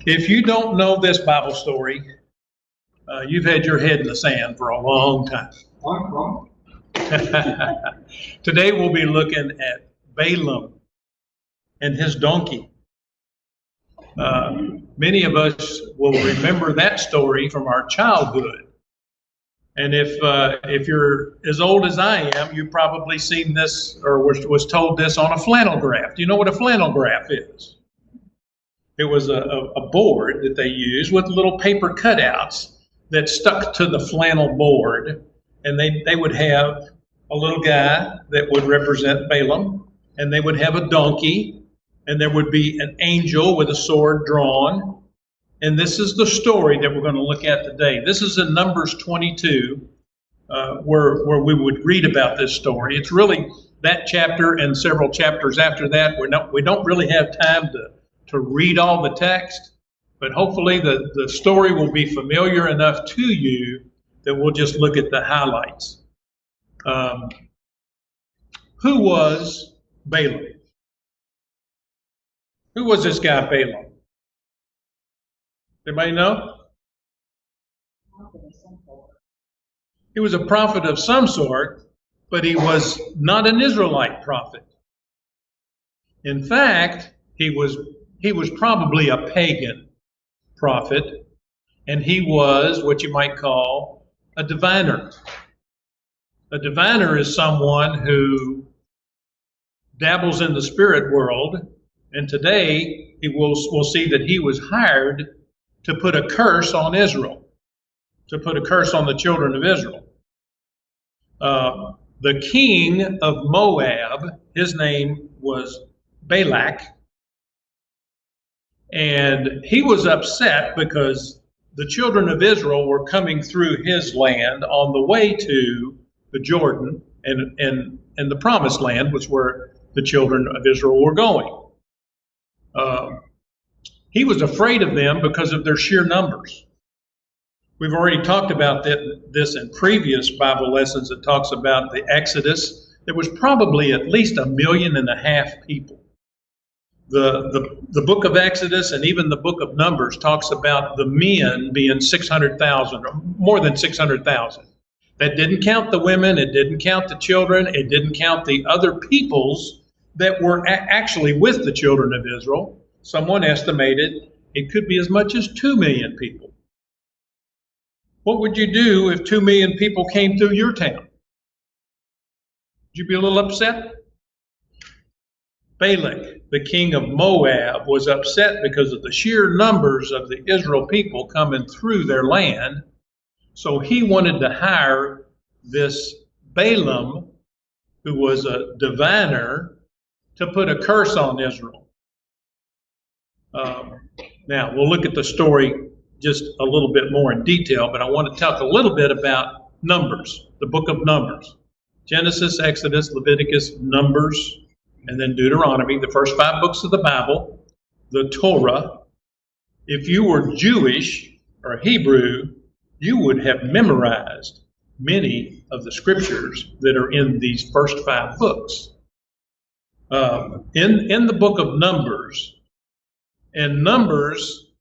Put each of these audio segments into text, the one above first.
If you don't know this Bible story, you've had your head in the sand for a long time. Today we'll be looking at Balaam and his donkey. Many of us will remember that story from our childhood. And if you're as old as I am, you've probably seen this or was told this on a flannel graph. Do you know what a flannel graph is? It was a board that they used with little paper cutouts that stuck to the flannel board. And they would have a little guy that would represent Balaam, and they would have a donkey, and there would be an angel with a sword drawn. And this is the story that we're going to look at today. This is in Numbers 22, where we would read about this story. It's really that chapter and several chapters after that. We don't really have time to read all the text, but hopefully the story will be familiar enough to you that we'll just look at the highlights. Who was Balaam? Who was this guy Balaam? Anybody know? He was a prophet of some sort, but he was not an Israelite prophet. In fact, he was probably a pagan prophet, and he was what you might call a diviner. A diviner is someone who dabbles in the spirit world, and today we'll see that he was hired to put a curse on Israel, to put a curse on the children of Israel. The king of Moab, his name was Balak, and he was upset because the children of Israel were coming through his land on the way to the Jordan and the promised land, was where the children of Israel were going. He was afraid of them because of their sheer numbers. We've already talked about this in previous Bible lessons. It talks about the Exodus. There was probably at least 1.5 million people. The book of Exodus and even the book of Numbers talks about the men being 600,000 or more than 600,000. That didn't count the women. It didn't count the children. It didn't count the other peoples that were actually with the children of Israel. Someone estimated it could be as much as 2 million people. What would you do if 2 million people came through your town? Would you be a little upset? Balak, the king of Moab, was upset because of the sheer numbers of the Israel people coming through their land. So he wanted to hire this Balaam, who was a diviner, to put a curse on Israel. Now, we'll look at the story just a little bit more in detail, but I want to talk a little bit about Numbers, the book of Numbers. Genesis, Exodus, Leviticus, Numbers, and then Deuteronomy, the first 5 books of the Bible, the Torah. If you were Jewish or Hebrew, you would have memorized many of the scriptures that are in these first 5 books. In the book of Numbers, and Numbers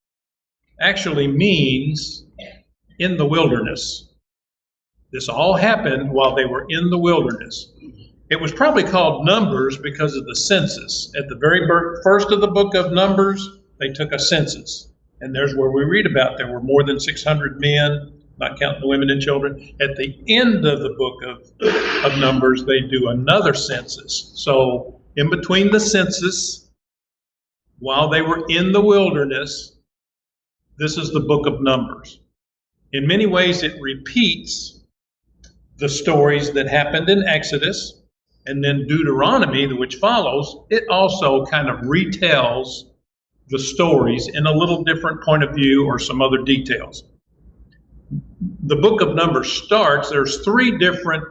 actually means in the wilderness. This all happened while they were in the wilderness. It was probably called Numbers because of the census. At the very first of the book of Numbers, they took a census. And there's where we read about there were more than 600 men, not counting the women and children. At the end of the book of Numbers, they do another census. So in between the census, while they were in the wilderness, this is the book of Numbers. In many ways, it repeats the stories that happened in Exodus, and then Deuteronomy, which follows, it also kind of retells the stories in a little different point of view or some other details. The book of Numbers starts, there's 3 different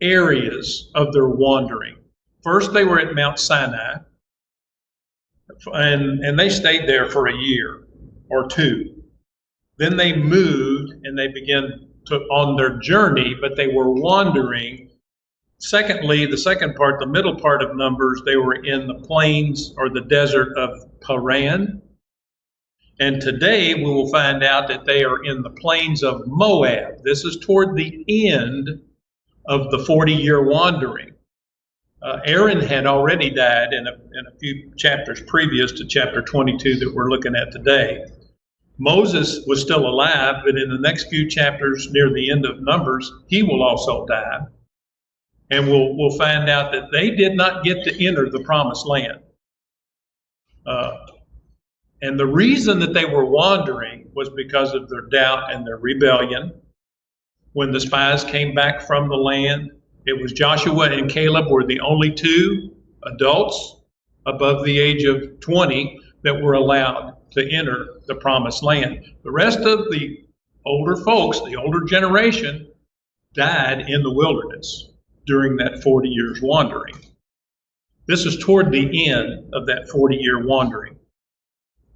areas of their wandering. First, they were at Mount Sinai, and they stayed there for a year or 2. Then they moved and they began on their journey, but they were wandering. Secondly, the second part, the middle part of Numbers, they were in the plains or the desert of Paran. And today we will find out that they are in the plains of Moab. This is toward the end of the 40-year wandering. Aaron had already died in a few chapters previous to chapter 22 that we're looking at today. Moses was still alive, but in the next few chapters near the end of Numbers, he will also die. And we'll find out that they did not get to enter the promised land. And the reason that they were wandering was because of their doubt and their rebellion. When the spies came back from the land, it was Joshua and Caleb were the only two adults above the age of 20 that were allowed to enter the promised land. The rest of the older folks, the older generation, died in the wilderness during that 40 years wandering. This is toward the end of that 40-year wandering.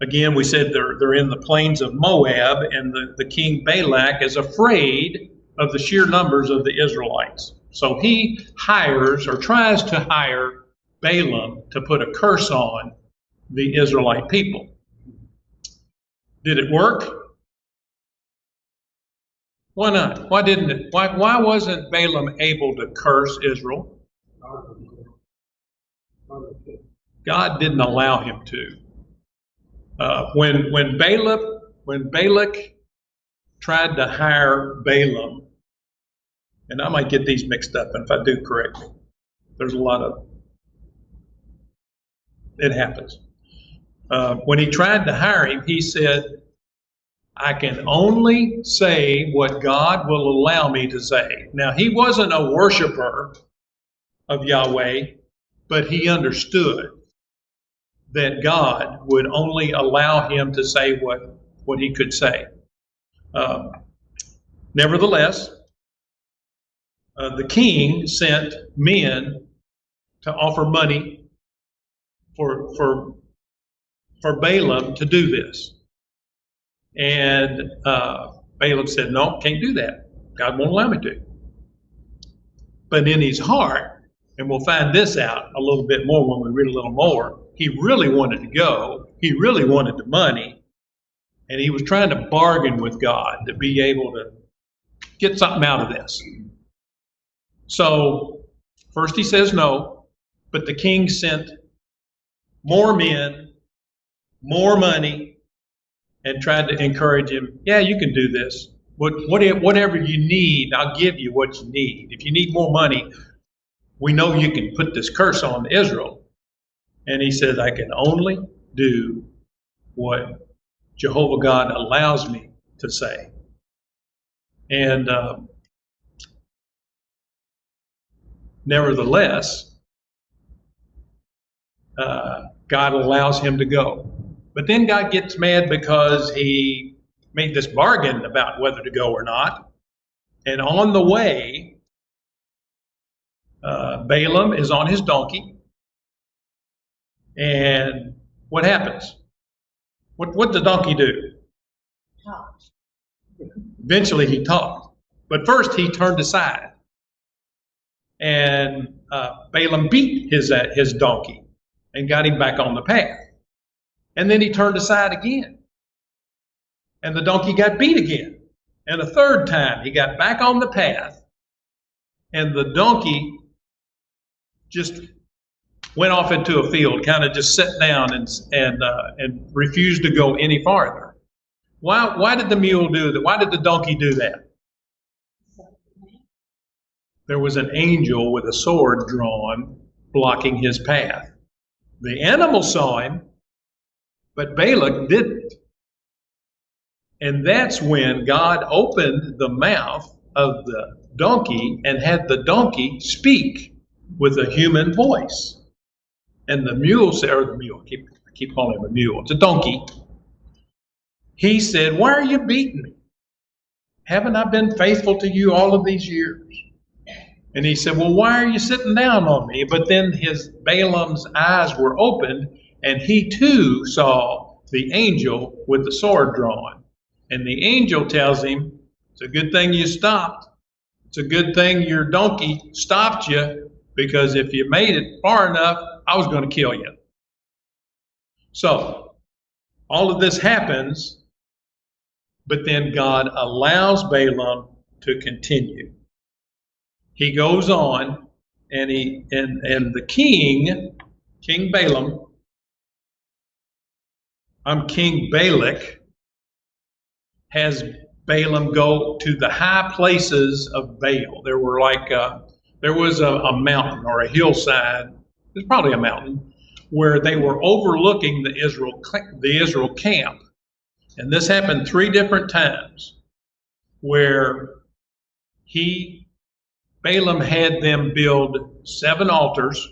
Again, we said they're in the plains of Moab, and the king Balak is afraid of the sheer numbers of the Israelites. So he hires or tries to hire Balaam to put a curse on the Israelite people. Did it work? Why not? Why didn't it? Why wasn't Balaam able to curse Israel? God didn't allow him to. When Balak tried to hire Balaam, and I might get these mixed up, and if I do, correct me. There's a lot of it happens. When he tried to hire him, he said, I can only say what God will allow me to say. Now, he wasn't a worshiper of Yahweh, but he understood that God would only allow him to say what he could say. Nevertheless, the king sent men to offer money for Balaam to do this. And Balaam said, no, can't do that. God won't allow me to. But in his heart, and we'll find this out a little bit more when we read a little more, he really wanted to go. He really wanted the money. And he was trying to bargain with God to be able to get something out of this. So first he says no, but the king sent more men, more money, and tried to encourage him. Yeah, you can do this. Whatever you need, I'll give you what you need. If you need more money, we know you can put this curse on Israel. And he says, I can only do what Jehovah God allows me to say. And nevertheless, God allows him to go. But then God gets mad because he made this bargain about whether to go or not. And on the way, Balaam is on his donkey. And what happens? What did the donkey do? Talked. Eventually he talked. But first he turned aside. And Balaam beat his donkey and got him back on the path. And then he turned aside again. And the donkey got beat again. And a third time he got back on the path. And the donkey just went off into a field, kind of just sat down and refused to go any farther. Why did the mule do that? Why did the donkey do that? There was an angel with a sword drawn blocking his path. The animal saw him, but Balak didn't. And that's when God opened the mouth of the donkey and had the donkey speak with a human voice. And the mule said, or the mule, I keep calling him a mule, it's a donkey. He said, why are you beating me? Haven't I been faithful to you all of these years? And he said, well, why are you sitting down on me? But then Balaam's eyes were opened, and he too saw the angel with the sword drawn. And the angel tells him, it's a good thing you stopped. It's a good thing your donkey stopped you, because if you made it far enough, I was going to kill you. So, all of this happens, but then God allows Balaam to continue. He goes on, and the king Balaam, King Balak, has Balaam go to the high places of Baal. There were there was a mountain or a hillside. It's probably a mountain where they were overlooking the Israel camp, and this happened 3 different times, where Balaam had them build 7 altars,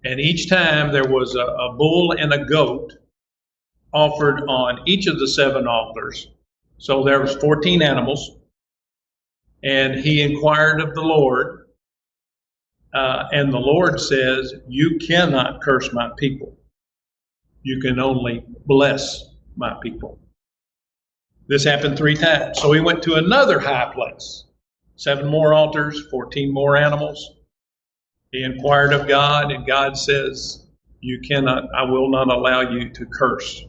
and each time there was a bull and a goat offered on each of the 7 altars. So there was 14 animals, and he inquired of the Lord, and the Lord says, "You cannot curse my people. You can only bless my people." This happened 3 times. So he went to another high place, 7 more altars, 14 more animals. He inquired of God, and God says, I will not allow you to curse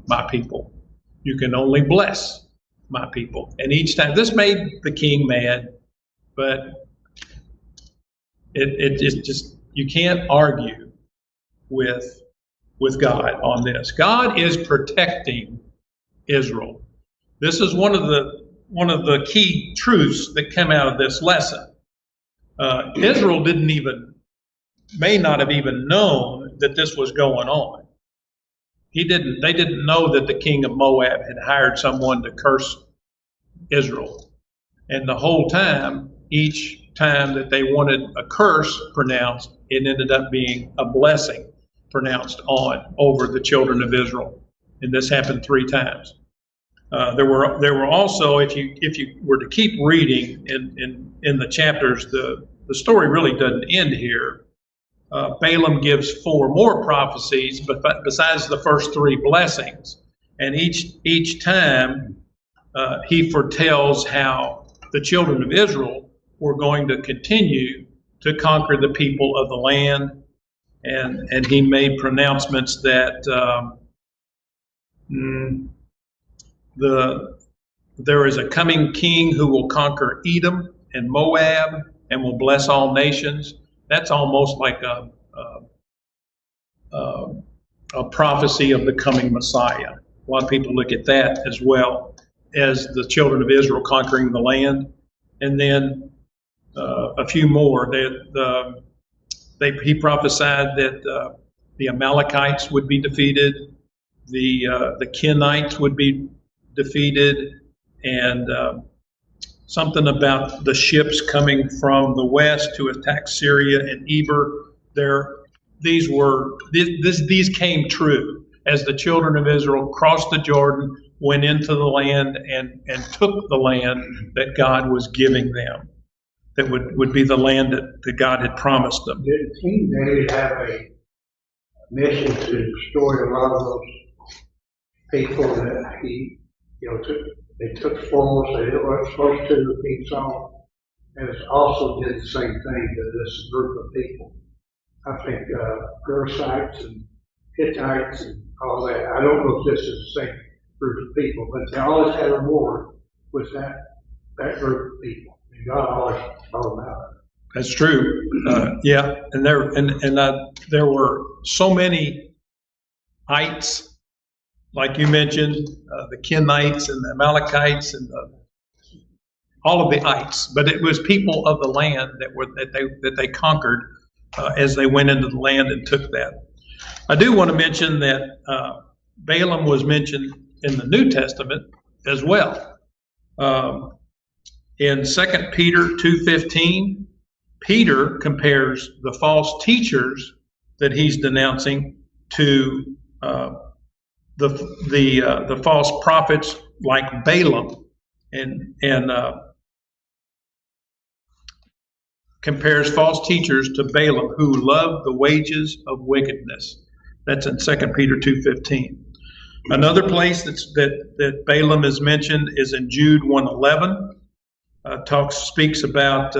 my people. You can only bless my people. And each time, this made the king mad, but it just, you can't argue with God on this. God is protecting Israel. This is one of the key truths that come out of this lesson. Israel may not have even known that this was going on. They didn't know that the king of Moab had hired someone to curse Israel. And the whole time, each time that they wanted a curse pronounced, it ended up being a blessing pronounced over the children of Israel. And this happened 3 times. There were also, if you were to keep reading in the chapters, the story really doesn't end here. Balaam gives 4 more prophecies, but besides the first 3 blessings, and each time he foretells how the children of Israel were going to continue to conquer the people of the land, and he made pronouncements that there is a coming king who will conquer Edom and Moab and will bless all nations. That's almost like a prophecy of the coming Messiah. A lot of people look at that as well as the children of Israel conquering the land. And then a few more. He prophesied that the Amalekites would be defeated, the Kenites would be defeated, and something about the ships coming from the west to attack Syria and Eber. These came true as the children of Israel crossed the Jordan, went into the land, and took the land that God was giving them. That would be the land that God had promised them. Did King David have a mission to destroy a lot of those people that he took? They took spoils they weren't supposed to, the King Saul, and also did the same thing to this group of people. I think Gerasites and Hittites and all that. I don't know if this is the same group of people, but they always had a war with that group of people, and God always told them out. That's true. Yeah, and there were so many ites. Like you mentioned, the Kenites and the Amalekites and all of the ites, but it was people of the land that they conquered as they went into the land and took that. I do want to mention that Balaam was mentioned in the New Testament as well. In 2 Peter 2:15, Peter compares the false teachers that he's denouncing to the false prophets like Balaam, and compares false teachers to Balaam who love the wages of wickedness. That's in 2 Peter 2:15. Another place that Balaam is mentioned is in Jude 1:11. Speaks about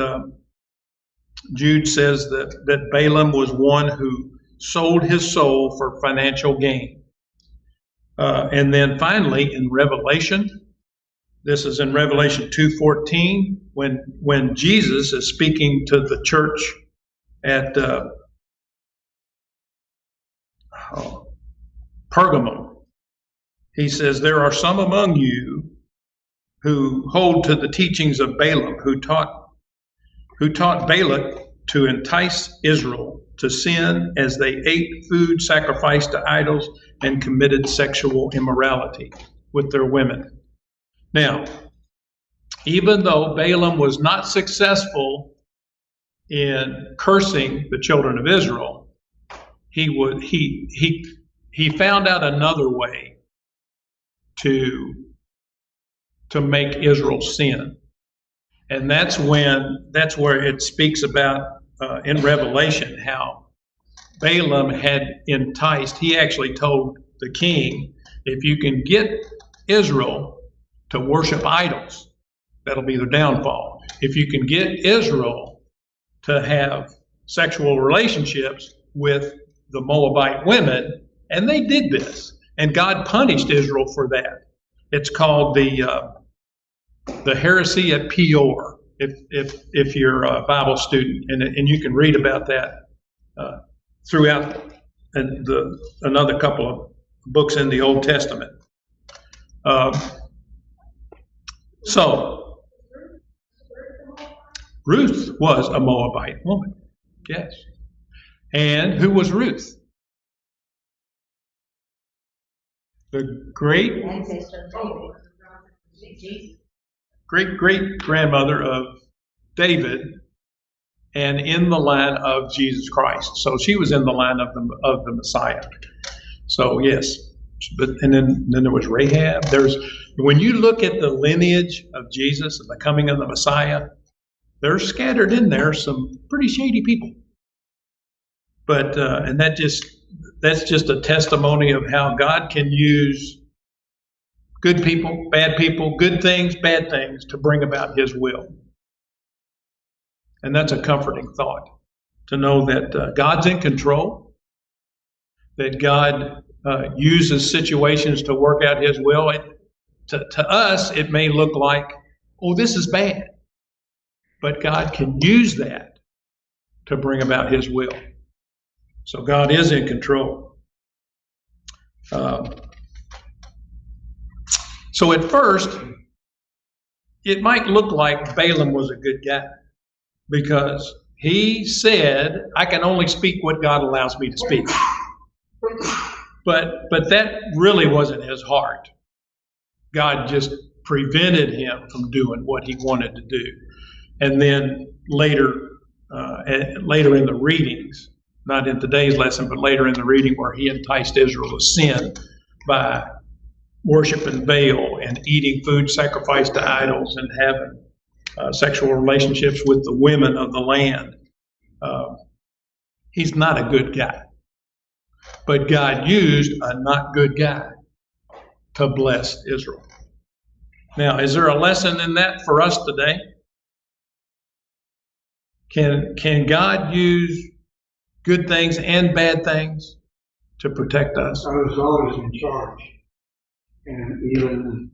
Jude says that Balaam was one who sold his soul for financial gain. And then finally in Revelation, this is in Revelation 2:14, when Jesus is speaking to the church at Pergamum. He says, "There are some among you who hold to the teachings of Balaam, who taught Balak to entice Israel to sin as they ate food sacrificed to idols and committed sexual immorality with their women." Now, even though Balaam was not successful in cursing the children of Israel, he found out another way to make Israel sin. And that's where it speaks about in Revelation how Balaam had enticed. He actually told the king, if you can get Israel to worship idols, that'll be their downfall. If you can get Israel to have sexual relationships with the Moabite women, and they did this, and God punished Israel for that. It's called the heresy at Peor, if you're a Bible student, and you can read about that throughout another couple of books in the Old Testament. So Ruth was a Moabite woman, yes. And who was Ruth? The great grandmother of David, and in the line of Jesus Christ. So she was in the line of the Messiah. So yes, and then there was Rahab. When you look at the lineage of Jesus and the coming of the Messiah, there's scattered in there some pretty shady people. But and that's just a testimony of how God can use good people, good things, bad things to bring about His will. And that's a comforting thought, to know that God's in control, that God uses situations to work out His will. To us, it may look like, oh, this is bad. But God can use that to bring about His will. So God is in control. So at first, it might look like Balaam was a good guy, because he said, I can only speak what God allows me to speak. But that really wasn't his heart. God just prevented him from doing what he wanted to do. And then later in the readings, not in today's lesson, but later in the reading, where he enticed Israel to sin by worshiping Baal and eating food sacrificed to idols and having sexual relationships with the women of the land. He's not a good guy. But God used a not good guy to bless Israel. Now, is there a lesson in that for us today? Can God use good things and bad things to protect us? God is always in charge. And even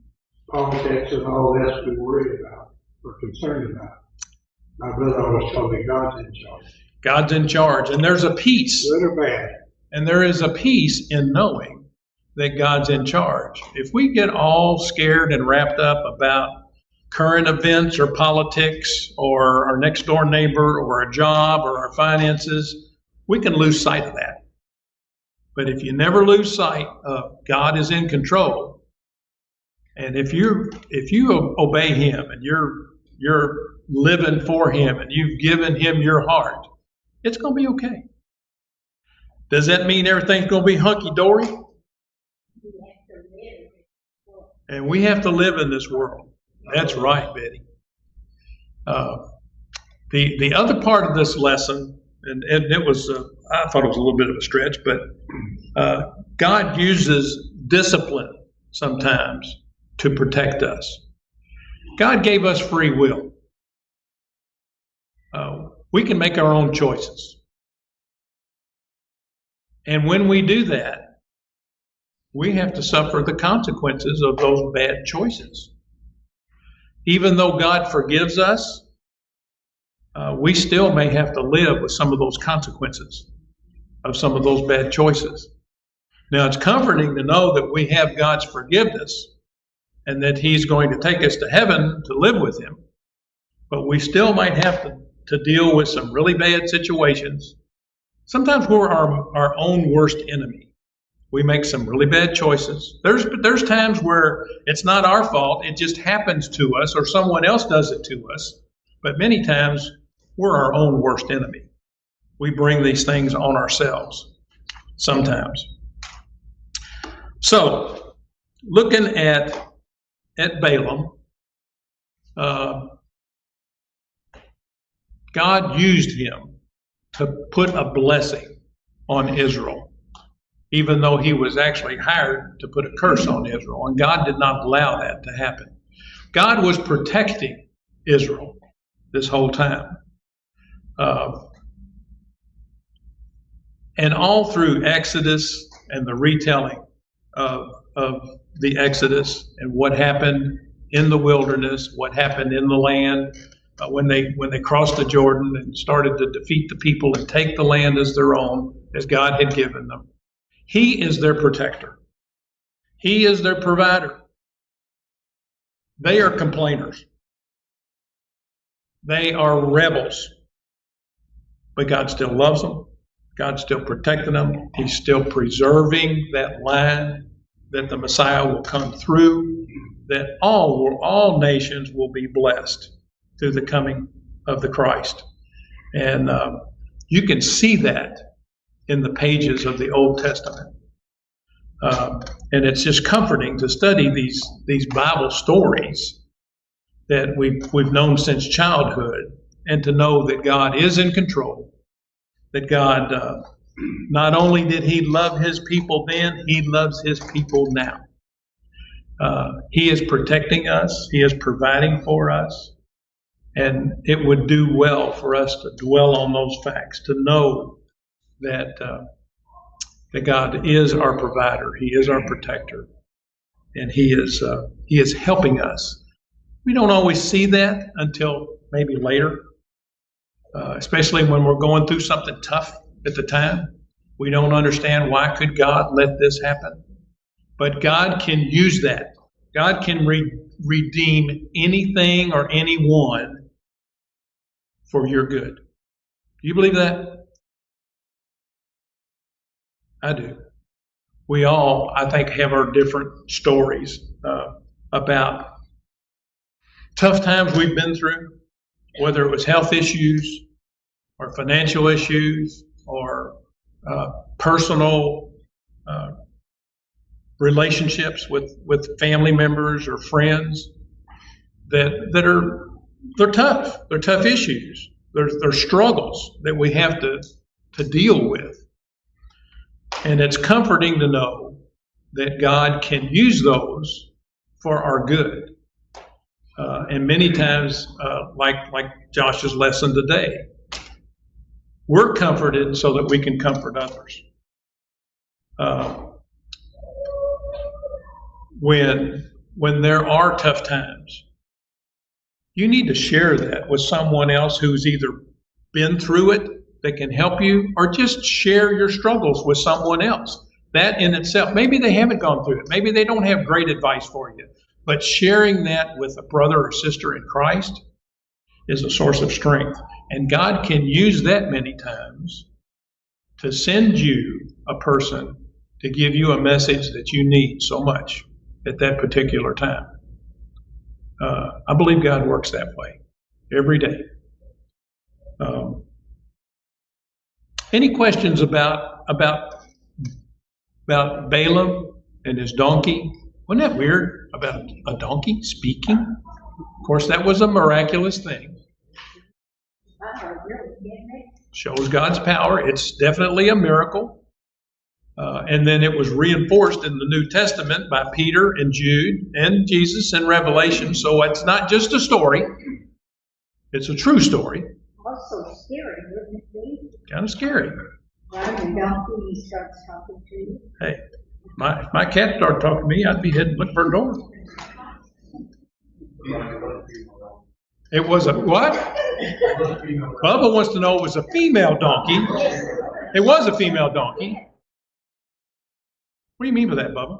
politics and all that's we worry about or concerned about. My brother always told me God's in charge. God's in charge, and there's a peace. Good or bad. And there is a peace in knowing that God's in charge. If we get all scared and wrapped up about current events or politics or our next door neighbor or a job or our finances, we can lose sight of that. But if you never lose sight of God is in control, and if you obey Him and you're living for Him and you've given Him your heart, it's going to be okay. Does that mean everything's going to be hunky-dory? And we have to live in this world. That's right, Betty. The other part of this lesson, and it was, I thought it was a little bit of a stretch, but God uses discipline sometimes to protect us. God gave us free will. We can make our own choices. And when we do that, we have to suffer the consequences of those bad choices. Even though God forgives us, we still may have to live with some of those consequences of some of those bad choices. Now, it's comforting to know that we have God's forgiveness and that He's going to take us to heaven to live with Him. But we still might have to deal with some really bad situations. Sometimes we're our own worst enemy. We make some really bad choices. There's times where it's not our fault. It just happens to us or someone else does it to us. But many times we're our own worst enemy. We bring these things on ourselves sometimes. So, looking at Balaam, God used him to put a blessing on Israel, even though he was actually hired to put a curse on Israel, and God did not allow that to happen. God was protecting Israel this whole time. And all through Exodus and the retelling of the Exodus and what happened in the wilderness, what happened in the land, when they crossed the Jordan and started to defeat the people and take the land as their own, as God had given them. He is their protector. He is their provider. They are complainers. They are rebels. But God still loves them. God's still protecting them. He's still preserving that line that the Messiah will come through, that all nations will be blessed through the coming of the Christ. And you can see that in the pages of the Old Testament. And it's just comforting to study these Bible stories that we've known since childhood, and to know that God is in control, that God, not only did He love His people then, He loves His people now. He is protecting us. He is providing for us. And it would do well for us to dwell on those facts, to know that God is our provider. He is our protector. And He is helping us. We don't always see that until maybe later, especially when we're going through something tough at the time. We don't understand, why could God let this happen? But God can use that. God can redeem anything or anyone for your good. Do you believe that? I do. We all, I think, have our different stories about tough times we've been through, whether it was health issues or financial issues or personal relationships with family members or friends that are, they're tough. They're tough issues. They're struggles that we have to deal with. And it's comforting to know that God can use those for our good. And many times, like Josh's lesson today, we're comforted so that we can comfort others. When there are tough times, you need to share that with someone else who's either been through it that can help you, or just share your struggles with someone else. That in itself, maybe they haven't gone through it. Maybe they don't have great advice for you. But sharing that with a brother or sister in Christ is a source of strength. And God can use that many times to send you a person to give you a message that you need so much at that particular time. I believe God works that way every day. Any questions about Balaam and his donkey? Wasn't that weird, about a donkey speaking? Of course, that was a miraculous thing. Shows God's power. It's definitely a miracle. And then it was reinforced in the New Testament by Peter and Jude and Jesus in Revelation. So it's not just a story. It's a true story. Also scary, wouldn't it be? Kind of scary. Right, the donkey starts talking to you. Hey, If my cat started talking to me, I'd be heading looking for a door. It was a what? Bubba wants to know it was a female donkey. It was a female donkey. What do you mean by that, Bubba?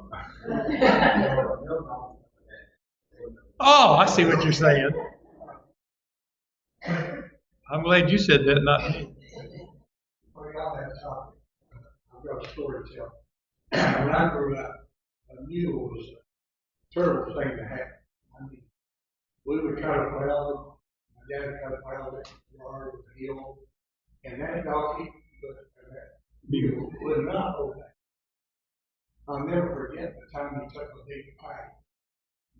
Oh, I see what you're saying. I'm glad you said that, not me. I've got a story to tell. When I grew up, a mule was a terrible thing to have. I mean, we would try to plow, my dad would try to plow it, yard with the hill, and that donkey, that mule, would not obey. I'll never forget the time he took a big pipe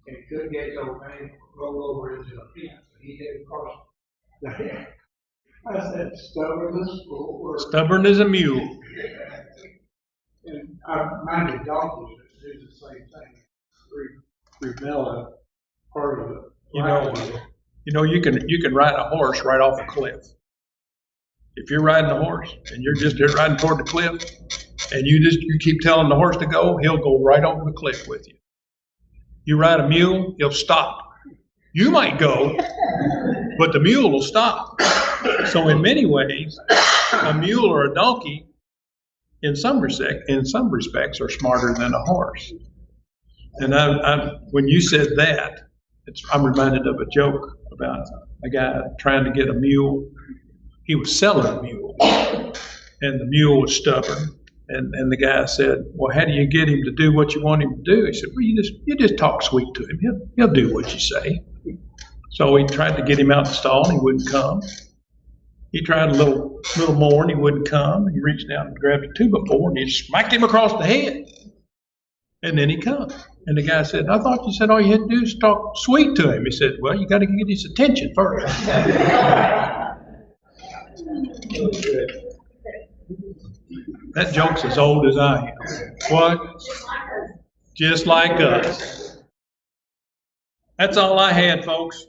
and couldn't get his old man to roll over into a fence, and he didn't cross the head. I said, stubborn as a bull. Stubborn as a mule. And I minded donkeys that do the same thing. Rebel a part of it. You know, you can ride a horse right off a cliff. If you're riding a horse and you're just riding toward the cliff, and you keep telling the horse to go, he'll go right over the cliff with you. You ride a mule, he'll stop. You might go, but the mule will stop. So in many ways, a mule or a donkey, in some respects, are smarter than a horse. And when you said that, I'm reminded of a joke about a guy trying to get a mule. He was selling a mule, and the mule was stubborn. And the guy said, well, how do you get him to do what you want him to do? He said, well, you just talk sweet to him. He'll do what you say. So he tried to get him out the stall, and he wouldn't come. He tried a little more, and he wouldn't come. He reached down and grabbed a 2x4, and he smacked him across the head. And then he come. And the guy said, I thought you said all you had to do is talk sweet to him. He said, well, you got to get his attention first. That joke's as old as I am. What? Just like us. That's all I had, folks.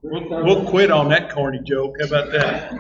We'll quit on that corny joke. How about that?